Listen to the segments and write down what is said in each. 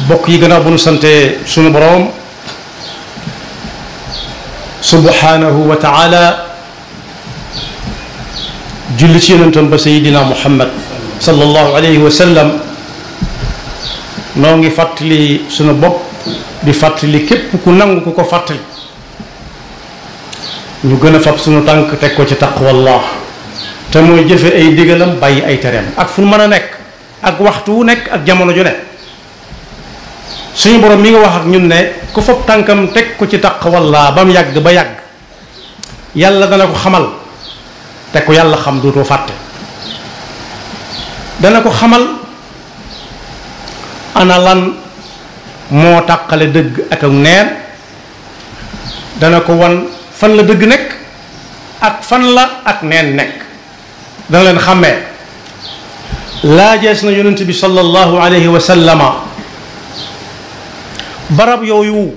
bokk yi gannaaw bu nu sante sunu boroom subhanahu wa taala julli ci yonentam ba sayidina muhammad sallallahu alayhi wa sallam noo ngi fàttali sunu bopp di fàttali képp ku nangu ku ko fàttali ñu gën a fab sunu tànk teg ko ci taqwallah te mooy jëfe ay digalam bàyyi ay tereem ak fu mën a nekk ak waxtu wu nekk ak jamono ju ne suñu borom mi nga wax ak ñun ne ku fab tànkam teg ko ci taqwallah ba mu yàgg ba yàgg yàlla dana ko xamal te ko yàlla xam dootoo fàtte dana ko xamal ana lan moo tàqale dëgg ak neen dana ko wan fan la dëgg nekk ak fan la ak neen nekk dana leen xàmmee laajees na yonent bi sallallahu alayhi wa sallama barab yooyu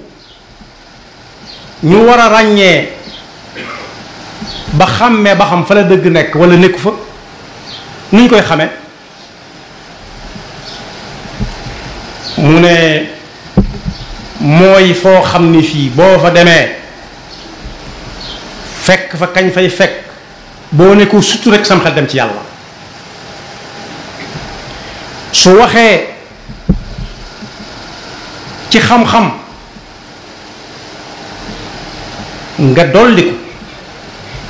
ñu war a ràññee ba xàmmee ba xam fa la dëgg nekk wala nekku fa nuñ koy xamee mu ne mooy foo xam ni fii boo fa demee fekk fa kañ fay fekk boo ne ko surtout rek sam xel dem ci yàlla su waxee ci xam-xam nga dolli ko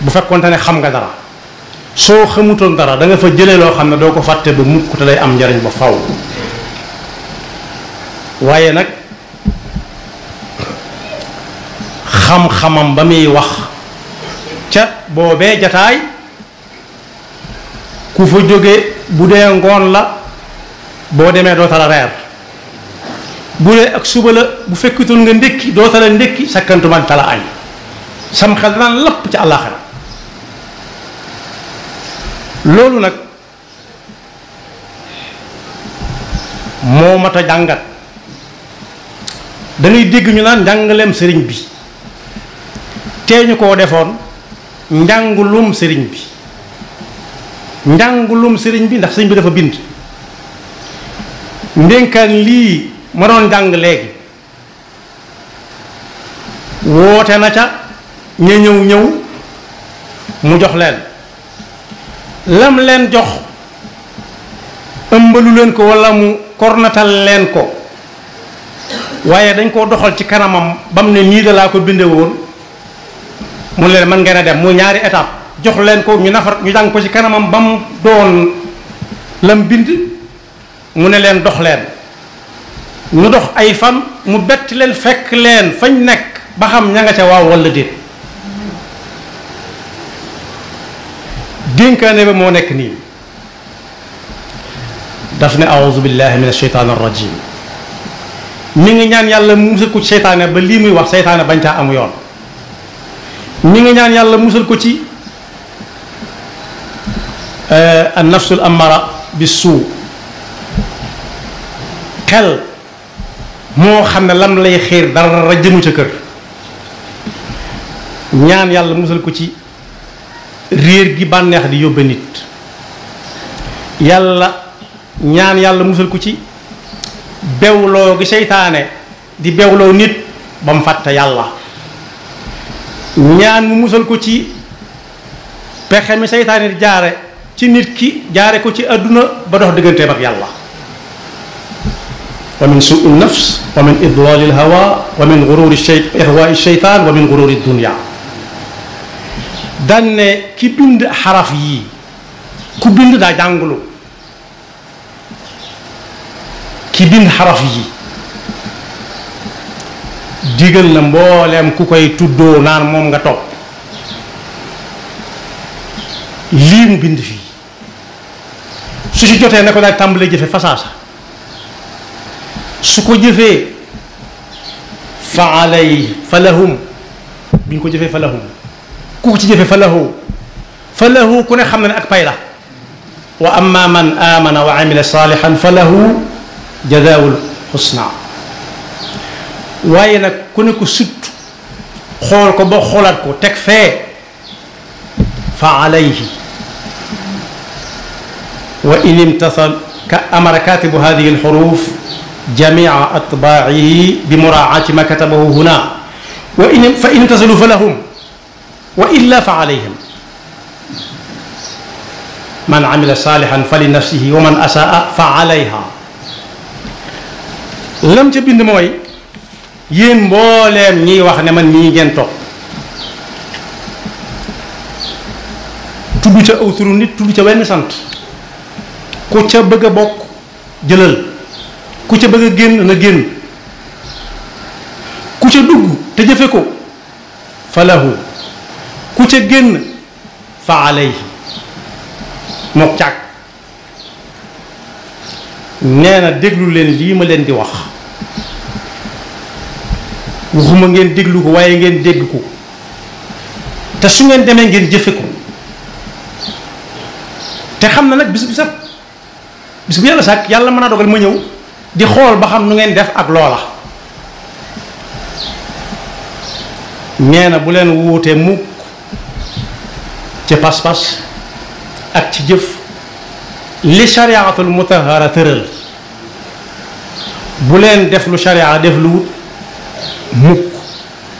bu fekkoonte ne xam nga dara soo xamutoon dara da nga fa jëlee loo xam ne doo ko fàtte ba mukk te day am njariñ ba faw waaye nag xam-xamam ba muy wax ca boobee jataay ku fa jóge bu dee ngoon la boo demee doo tala reer bu dee ak suba la bu fekkutoon nga ndékki doo tala ndékki sakkantuma tala añ sam xel danaan lapp ci àllaaxira loolu nag moo mat a jàngat da ngay dégg ñu naan njàngaleem sëriñ bi tee ñu koo defoon njàngulum sëriñ bi njàngulum sëriñ bi ndax sëriñ bi dafa bind ndénkaan lii ma doon jàng léegi woote na ca ña ñëw mu jox leen lam leen jox ëmbalu leen ko walla mu kornatal leen ko waaye dañ koo doxal ci kanamam bam ne nii da laa ko binde woon mu leen mën ngeen a dem muy ñaari étape jox leen ko ñu nafar ñu jàng ko ci kanamam ba mu doon lam bind mu ne leen dox leen ñu dox ay fan mu bett leen fekk leen fañ nekk ba xam ña nga ca waaw walla déet dénkaane ba moo nekk nii daf ne a'uuzu billahi min asheytaan arrajim mi ngi ñaan yàlla musal ko ci seytaane ba lii muy wax seytaane bañ caa amu yoon mi ngi ñaan yàlla musal ko ci an nafsul amara bi suu xel moo xam ne lam lay xiir dara jëmu ca kër ñaan yàlla musal ko ci réer gi bànneex di yóbbe nit yàlla ñaan yàlla musal ko ci bewloo gi seytaane di bewloo nit ba mu fàtte yàlla ñaan mu musal ko ci pexe mi seytaane di jaare ci nit ki jaare ko ci àdduna ba dox digganteem ak yàlla wa min suui nafs wa min idlali lhawa wa min gururi ihwaai sheytaan wa min gururi dunia daan ne ki bind xaraf yii ku bind daa jàngulu ki bind xaraf yii digal na mbooleem ku koy tuddoo naan moom nga topp lii mu bind fii su ci jotee ne ko daal tàmbalee jëfe fasaasa su ko jëfee fa alay fa lahum bi ñu ko jëfee fa lahum ku ko ci jëfe fa lahu ku ne xam na ne ak pay la wa amma man amana wa amila salihan fa lahu jazaawul husna waaye nag ku ne ko sut xool ko ba xoolaat ko teg fee fa alayhi wa in imtasal ka amara katibu hadihi alxuruf jamia atbaa'ihi bi muraaati ma katabahu huna wa in fa in imtasalu fa lahum wa illa fa alayhim man amila saalihan fa li nafsihi wa man asaa fa alayha. lam ca bind mooy yéen mbooleem ñiy wax ne man ñii ngeen topp tudd ca aw turu nit tudd ca wenn sant ku ca bëgg a bokk jëlal ku ca bëgg a génn na génn ku ca dugg te jëfe ko fa lahu ku ca génn fa alayhi mook càgg. nee na déglu leen lii ma leen di wax waxuma ngeen déglu ko waaye ngeen dégg ko te su ngeen demee ngeen jëfe ko te xam na nag bis bu yàlla sàkk yàlla mën naa dogal ma ñëw di xool ba xam nu ngeen def ak loola. nee na bu leen wuutee mukk ci pas-pas ak ci jëf li shariatul mutahara tëral. bu leen def lu sharia def lu wut mukk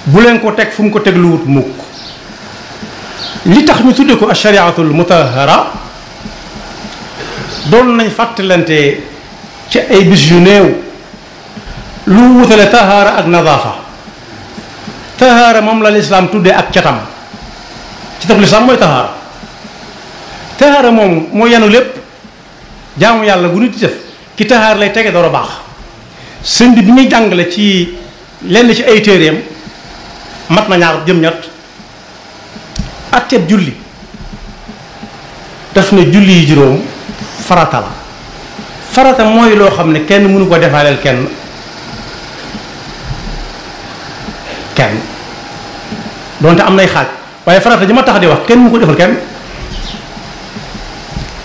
bu leen ko teg fu mu ko teg lu wut mukk. li tax ñu tudde ko ashariatul mutahara doon nañ fàttalante ci ay bis yu néew lu wutale tahaara ak nadaafa. tahaara moom la lislaam tuddee ak catam ci tax lislaam mooy tahaara. tahaara moom moo yenu lépp jaamu yàlla bu nit di def ki tahaar lay tege door a baax. sëñ bi muy jàngale ci lenn ci ay téeréem mat na ñaar jëm ñett atteeb julli daf ne julli yi juróom farata la. farata mooy loo xam ne kenn mënu ko defaaleel kenn donte am nay xaaj waaye farata ji ma tax di wax kenn mënu ko defal kenn.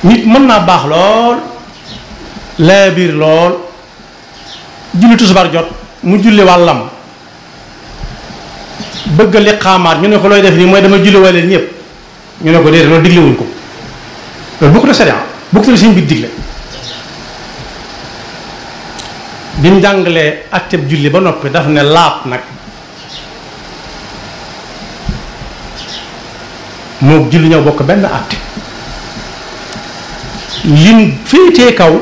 nit mën naa baax lool laa biir lool julli tusubaar jot mu julli wàllam bëgg a liqaamaat ñu ne ko looy def nii mooy dama julli wàlleen ñëpp ñu ne ko déedéet loolu diglewuñ ko loolu bokkut a sariya bokkut a suñ bi digle. bi mu jàngalee atteb julli ba noppi daf ne laab nag moo julli ñëw bokk benn atte. lim féetee kaw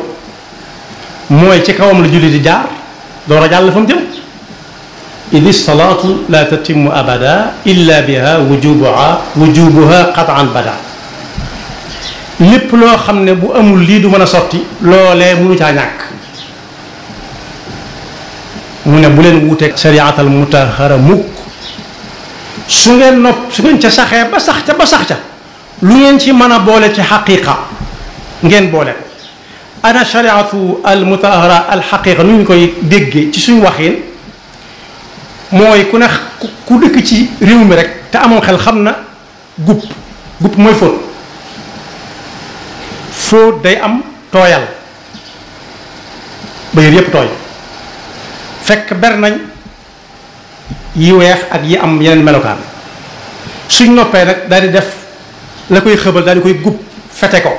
mooy ci kawam la julli di jaar door a jàll fa mu jëm. idi salaatu la tatimu abada illa biha wujubuha qatan bada. lépp loo xam ne bu amul lii du mën a sotti loolee mënu caa ñàkk. mu ne bu leen wuuteeg shariatal mutahara mukk su ngeen ca saxee ba sax ca lu ngeen ci mën a boole ci xaqiqa ngeen boole ko. ana shariatu al mutahara al xaqiqa nu ñu koy déggee ci suñu waxin mooy ku ne ku dëkk ci réew mi rek te amoon xel xam na gupp mooy fóot day am tooyal ba yër yépp tooy fekk ber nañ yi weex ak yi am yeneen melokaan suñ noppee nag daal di def la koy xëbal daal di koy gupp fete ko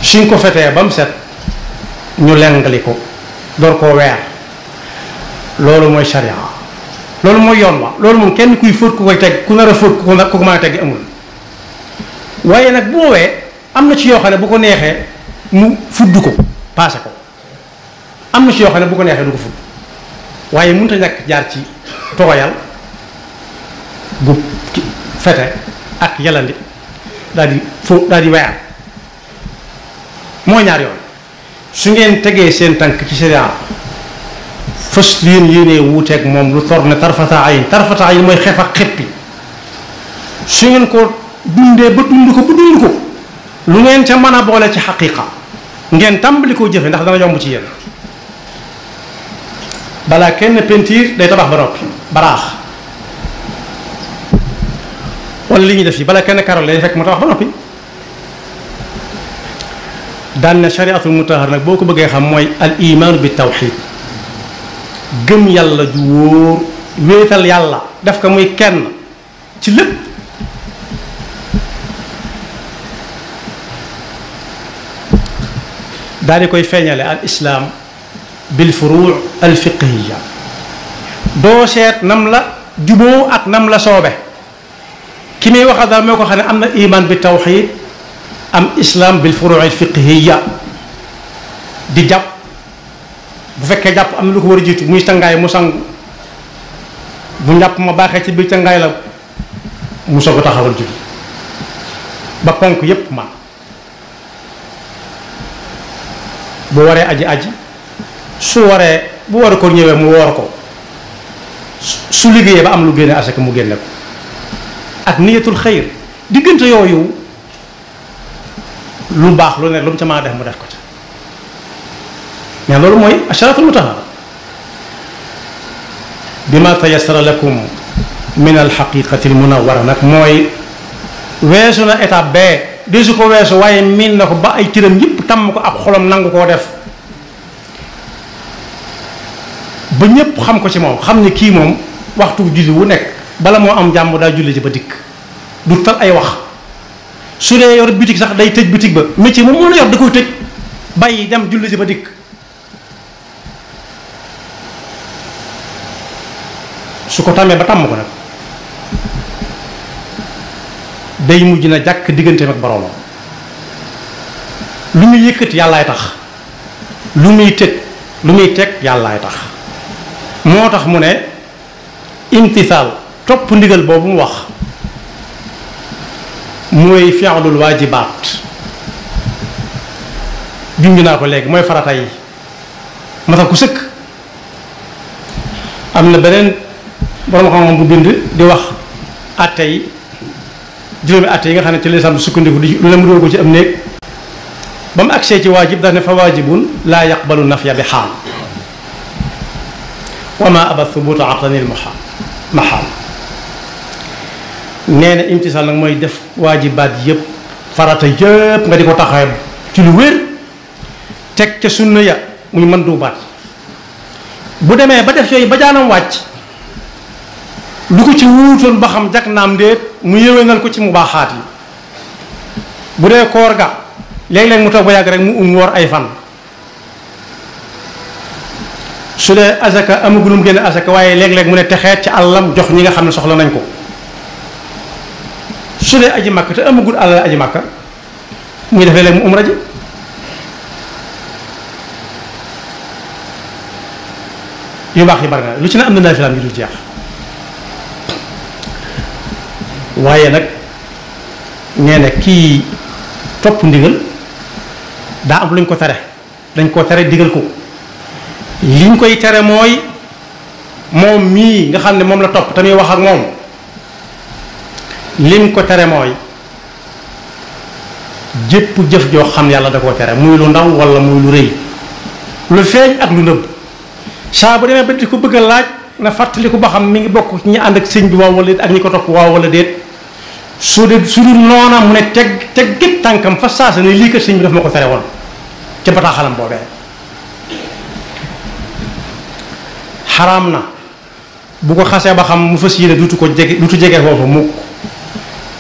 suñ ko fetee ba mu set ñu lengali ko door koo weer. loolu mooy sharia loolu mooy yoon wa loolu moom kenn kuy fóot ku koy teg ku nar a fóot ku ko mën a teg amul. waaye nag bu woowee am na ci yoo xam ne bu ko neexee mu fudd ko paase ko am na ci yoo xam ne bu ko neexee du ko fudd waaye mënut a ñàkk jaar ci tooyal bu fete ak yalandi daal di fóot daal di weer mooy ñaar yoon. su ngeen tegee seen tànk ci sharia fas yéenee wuuteeg moom lu tor ne tarfata ayin mooy xef ak xeppi su ngeen ko dundee ba dund ko lu ngeen ca mën a boole ci xaqiqa ngeen tàmbali koo jëfe ndax dana yomb ci yéen. balaa kenn pentiir day tabax ba noppi baraax wala li ñuy def yi balaa kenn karol day fekk mu tabax ba noppi. daan ne shariatul mutahhar nag boo ko bëggee xam mooy al imaanu bi tawxid gëm yàlla ju wóor wéetal yàlla def ko muy kenn ci lépp. daal di koy feeñale al islaam bil furuu al fiqhiya doo seet nam la juboo ak nam la soobe ki muy wax daal moo ko xam ne am na iman bi tawxid am islaam bil furuu al fiqhiya di jàpp bu fekkee jàpp am na lu ko war a jiitu muy cangaay mu sang bu njàpp ma baaxee ci biir cangaay la mu soog a taxawal julli ba ponk yépp man bu waree aji su waree bu war ko ñëwee mu woor ko su liggéeyee ba am lu génne asaka mu génne ko ak niyatul xayr diggante yooyu lu baax lu ne lu mu ca mën a def mu def ko ca mais loolu mooy asharatul mutahara bima tayassara lakum min alxaqiqati almunawara nag mooy weesu na étape bee desu ko weesu waaye miin na ko ba ay cëram yëpp tàmm ko ab xolam nangu koo def ba ñëpp xam ko ci moom xam ne kii moom waxtu julli wu nekk bala moo am jàmm daa julli ci ba dikk du tal ay wax su dee yor bitig sax day tëj bitig ba métier moom mën a yor da koy tëj bàyyi dem julli ci ba dikk su ko tàmmee ba tàmm ko nag day mujj na jàkk digganteem ak boroomam lu muy yëkkati yàllaay tax lu muy teg yàllaay tax moo tax mu ne imtisaal topp ndigal boobu mu wax mooy fi'lul waajibaat junj naa ko léegi mooy farata yi masal ku sëkk am na beneen borom xam-xam bu bind di wax atte yi juróomi atte yi nga xam ne ci lislaam bi sukkandiku di lu la mu doon ko ci am néeg ba mu agsee ci waajib daf ne fa waajibun laa yaqbalu nafya bi xaal wa ma aba thubuta aqlanil maxaal nee na imtisaal nag mooy def waajibaat yëpp farata yëpp nga di ko taxawee ci lu wér teg ca sunna ya muy mën duubaat bu demee ba def yooyu ba jaanam wàcc lu ko ci wuutoon ba xam jag naam ndéet mu yéwénal ko ci mu baaxaat yi bu dee koor ga léeg-léeg mu toog ba yàgg rek mu woor ay fan su dee asaka amagul mu génne asaka waaye léeg-léeg mu ne texeet ci àllam jox ñi nga xam ne soxla nañ ko su dee aji màkk te amagul àll aji màkk muy def léeg-léeg mu umra ji yu baax yi bari na lu ci ne am na naafilaam yu dul jeex waaye nag nee na kii topp ndigal daa am luñ ko tere dañ koo tere digal ko liñ koy tere mooy moom mii nga xam ne moom la topp tamit wax ak moom lim ko tere mooy jépp jëf joo xam yàlla da koo tere muy lu ndaw wala muy lu rëy lu feeñ ak lu nëbb saa bu demee ba di ko bëgg a laaj na fàttali ko ba xam mi ngi bokk ñi ànd ak sëñ bi waaw wala déet ak ñi ko topp waaw wala déet su dee su dul noona mu ne teg gét tànkam fa saasa ne lii kat sëñ bi daf ma ko tere woon ca bataaxalam boobee xaraam na bu ko xasee ba xam mu fas yéene dutu jege foofu mukk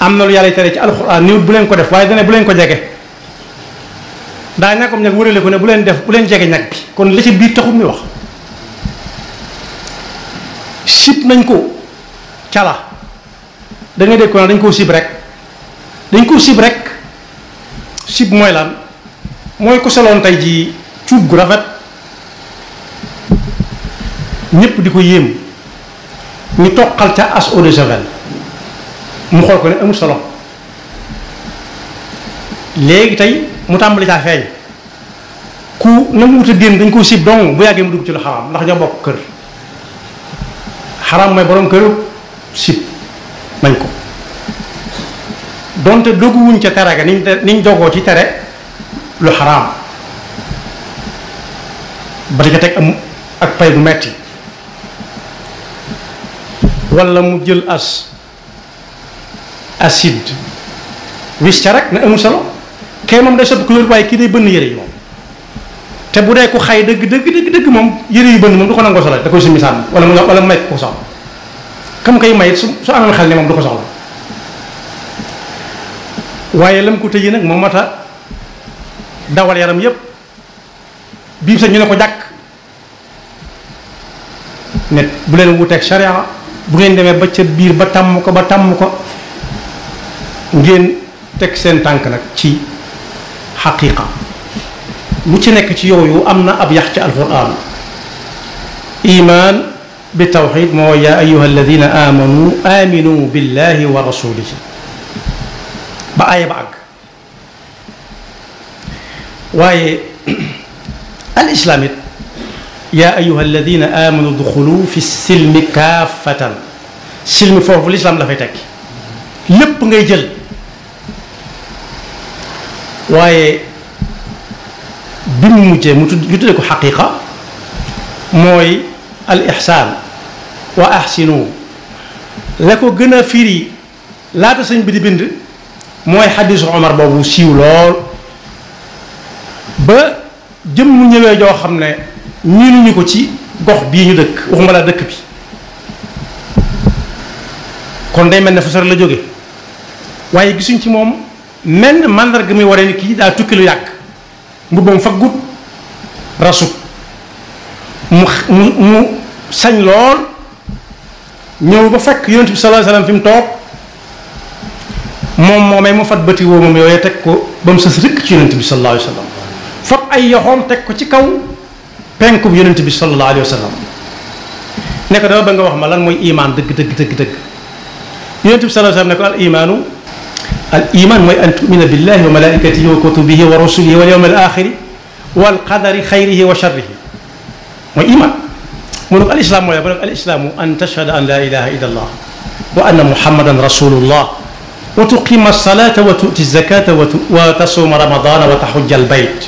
am na lu yàlla tere ci alxuraan ni bu leen ko def waaye dane bu leen ko jege daa ñàkkom ñag wërale ko ne bu leen jege ñag bi kon la ci biir taxul mi wax sib nañ ko cala da nga dégg ko ne dañ koo sib rek sib mooy lan mooy ko soloon tey ji cuub gu rafet ñépp di ko yéem ñu toqal ca as eau de javel mu xool ko ne amul solo léegi tey mu tàmbali caa feeñ ku nangu wut a génn dañ koo sib dong bu yàggee mu dugg ci lu xaraam ndax ñoo bokk kër xaraam mooy borom kër sib nañ ko donte dogguwuñ ca tere ga niñ dogoo ci tere lu xaraam ba ca teg am ak pay bu metti wala mu jël acide wis ca rek ne amul solo kay moom day soppi couleur waaye kii day bënn yëre yi moom te bu dee ku xay dëgg moom yëre yu bënn moom du ko nangoo solo da koy summi sànni wala mu may ko soxla kam koy may su amee xel ne moom du ko soxla waaye lam ko tëjee nag moo mat a dawal yaram yépp bii sax ñu ne ko jàkk ne bu leen wuteeg sharia bu ngeen demee ba ca biir ba tàmm ko ngeen teg seen tànk nag ci xaqiqa lu ci nekk ci yooyu am na ab yax ci alquran iman bi tawxid moo yaa ayuha alladina amanu aminu billahi wa rasulihi ba aaya ba àgg waaye al islam it yaa ayuha alladina amanu duxulu fi silmi kaafatan silmi foofu l'islam la fay tekki lépp ngay jël waaye bi mu mujjee mu tuddee ko xaqiqa mooy al ihsaan wa ahsinu la ko gën a firi laata sëñ bi di bind mooy xadisu Omar boobu siiw lool ba jëm mu ñëwee joo xam ne ñiinuñu ko ci gox bii ñu dëkk waxuma la dëkk bi kon day mel ne fu sore la jóge waaye gisuñ ci moom menn màndarga muy waree ni kii daa tukki lu yàgg mbubbam faggut rasut mu sañ lool ñëw ba fekk yonent bi sallallahu alayhi wasallam fi mu toog moom moomee mu fat bëti woo moom yooyu teg ko ba mu sës rëkk ci yonent bi sallallahu alayhi wasallam fab ay yoxoom teg ko ci kaw penku bi yonent bi sallallahu alayhi wasallam ne ko dama ba nga wax ma lan mooy imaan dëgg yonent bi sallallahu alayhi wasallam ne ko al iman mooy an tumina billahi wa malaikatihi wa kutubihi wa rusulihi wal yawmil axiri wal qadari xayrihi wa sharrihi mooy iman mu ne ko al islam mooy ba ne ko al islaamu an tashhada an la ilaha illa allah wa anna muhammadan rasulullah wa tuqima alsalata wa tuti zakata wa tasuma ramadana wa taxujja albayt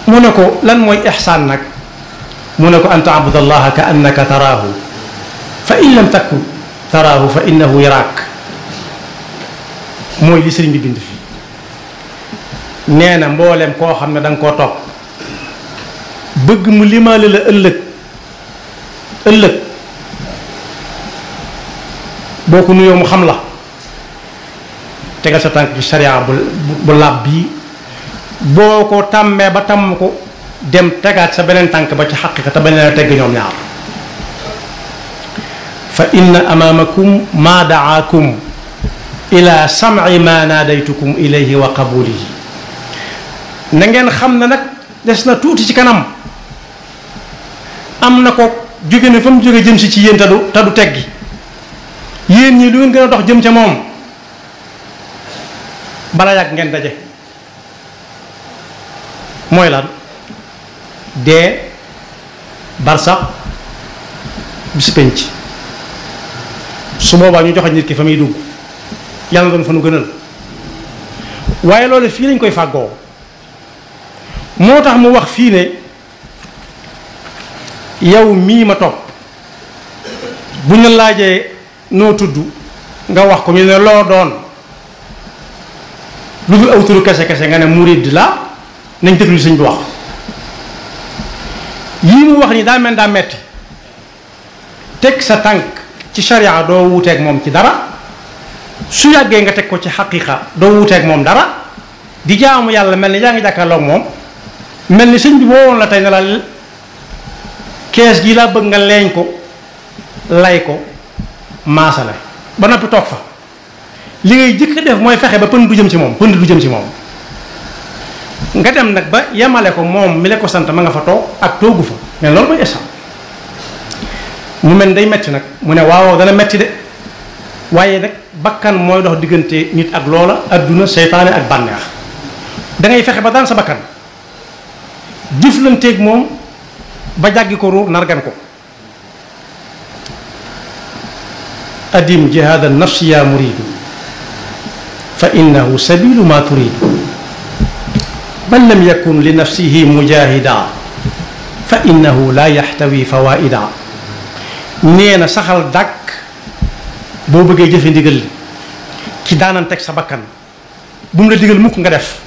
mu ne ko lan mooy ixsaan nag mu ne ko an taabud allaha ka annaka taraahu fa in lam takun taraahu fa innahu yaraak mooy li sëriñ bi bind fii nee na mbooleem koo xam ne da nga koo topp bëgg mu limaale la ëllëg boo ko nuyoo mu xam la tegal sa tànk ci sariya bu làbb bii boo ko tàmmee ba tàmm ko dem tegaat sa beneen tànk ba ci xaqiqa te beneen a tegg ñoom ñaar fa inna amaamakum maa daakum ila sam'i ma naadaytukum ilayhi wa qabulihi na ngeen xam ne nag des na tuuti ci kanam am na ko jóge ne fa mu jóge jëm si ci yéen te du teggi yéen ñi lu ngeen gën a dox jëm ca moom bala yàgg ngeen daje mooy lan dee barsax bis penc su boobaa ñu joxe nit ki fa muy dugg yàlla doon fa nu gënal waaye loolu fii lañ koy fàggoo moo tax mu wax fii ne yow mii ma topp bu ñu laajee noo tudd nga wax ko ñu ne loo doon lu dul aw turu kese kese nga ne murid la nañ déglu sëñ bi wax yii mu wax ni daa mel daa metti teg sa tànk ci sharia doo wuuteeg moom ci dara su yàggee nga teg ko ci xaqiqa doo wuuteeg moom dara di jaamu yàlla mel ni yaa ngi jàkkaarloog moom mel ni sëñ bi woowoon la tey ne la kees gi laa bëgg nga leeñ ko lay ko maasale ba noppi toog fa li ngay jëkk def mooy fexe ba pënd du jëm ci moom nga dem nag ba yemale ko moom mi la ko sant ma nga fa toog ak toogu fa mais loolu mooy esam mu mel day metti nag mu ne waaw dana metti de waaye nag bakkan mooy dox diggante nit ak loola adduna seytaane ak bànneex da ngay fexe ba daan sa bakkan jëflanteeg moom ba jàggi ko ruur nargan ko adim jihaad an nafsi ya muridu fa innahu sabilu ma turidu man lam yakun li nafsihi mujahida fa innahu la yaxtawi fawaida nee na saxal dàkk boo bëggee jëfe ndigal li ci daanan teg sa bakkan bu mu la digal mukk nga def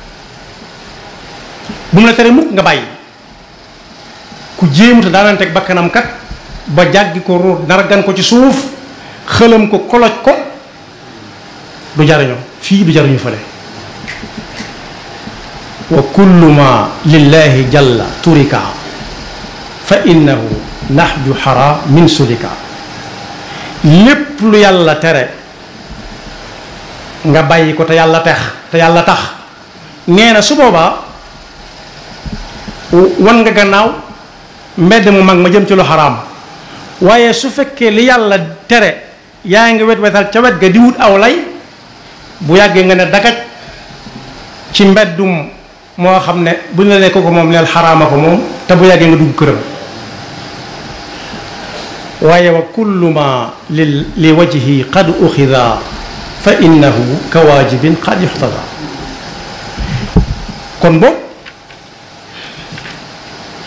bu mu la tere mukk nga bàyyi ku jéemuta daanan teg bakkanam kat ba jàggi ko ruur nargan ko ci suuf xëlam ko koloj ko du jariñoo fii du jariñu fële wa kullu ma lillahi jalla turika fa innahu nahju xara min sulika lépp lu yàlla tere nga bàyyi ko te yàlla tax nee na su boobaa wan nga gannaaw mbedd mu mag ma jëm ci lu xaraam waaye su fekkee li yàlla tere yaa ngi wetal ca wet ga di wut aw lay bu yàggee nga ne dagaj ci mbeddum moo xam ne bu ñu la ne ko moom neel xaraama ko moom te bu yàggee nga dugg këram waaye wa kullu ma li wajhi qad uxida fa innahu ka waajibin qad yuxtada kon boobu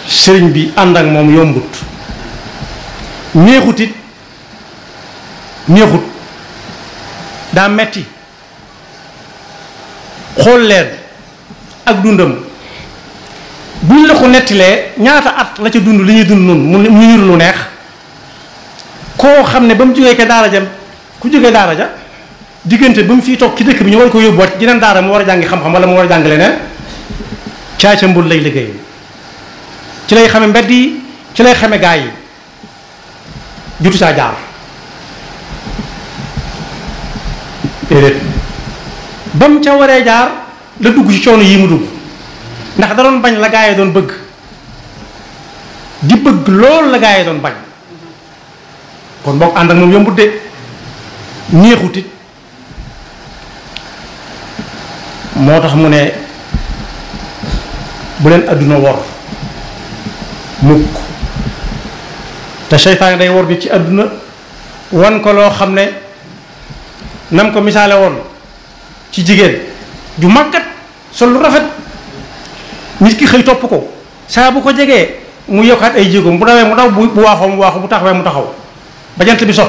sëriñ bi ànd ak moom yombut neexut daa metti xool leen ak dundam buñ la ko nettilee ñaata at la ca dund li ñuy dund noonu mu niru lu neex koo xam ne ba mu jógee ke daara jam ku jógee daara ja diggante ba mu fii toog ci dëkk bi ñu war ko yóbbuwaat jeneen daara mu war a jàngi xam-xam wala mu war a jàng leneen caaca mbul lay liggéey ci lay xame mbedd yi ci lay xame gaa yi jutu saa jaar déedéet ba mu ca waree jaar la dugg ci coono yi mu dugg ndax da doon bañ la gaa yi doon bëgg di bëgg loolu la gaa yi doon bañ kon boog ànd ak moom yombut de neexutit moo tax mu ne bu leen adduna wor mukk te seytaane day wor nit ci adduna wan ko loo xam ne nam ko misaale woon ci jigéen ju màggat sol lu rafet nit ki xëy topp ko saa bu ko jegee mu yokkaat ay jéegoom bu dawee mu daw bu waaxoo mu waaxu bu taxawee mu taxaw ba jant bi so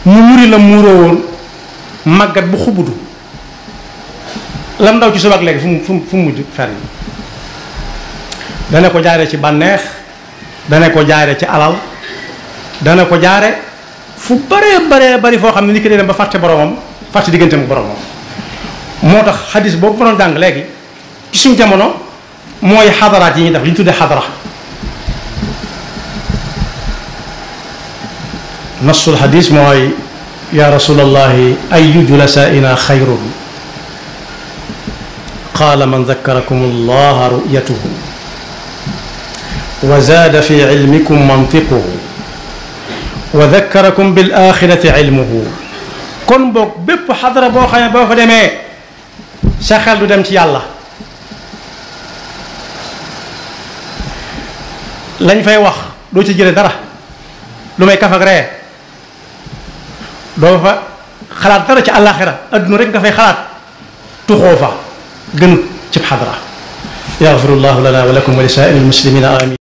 mu muri la muuroo woon màggat bu xubutu lam ndaw ci suba ak léegi fu mu mujj fer yi dana ko jaare ci bànneex dana ko jaare ci alal dana ko jaare fu baree bari foo xam ne ni ki dee dem ba fàtte boromam fàtte diggante mu boromam moo tax xadis boobu ma doon jàng léegi ci suñu jamono mooy xadaraat yi ñuy def li ñu tuddee xadara nasul xadis mooy ya rasulallahi ayu julasaina xayrun qaala man zakarakum allaha ru'yatuhu wa zaada fi ilmikum mantiquhu wa zakkarakum bil axirati ilmuhu kon boog bépp xadara boo xam ne boo fa demee sa xel du dem ci yàlla lañ fay wax doo ci jële dara lu may kaf ak ree doo fa xalaat dara ci àllaaxira adduna rek nga fay xalaat tuxoo fa gënut ci xadara yaxfirullahu lana wa lakum wa li saa'iril muslimina amin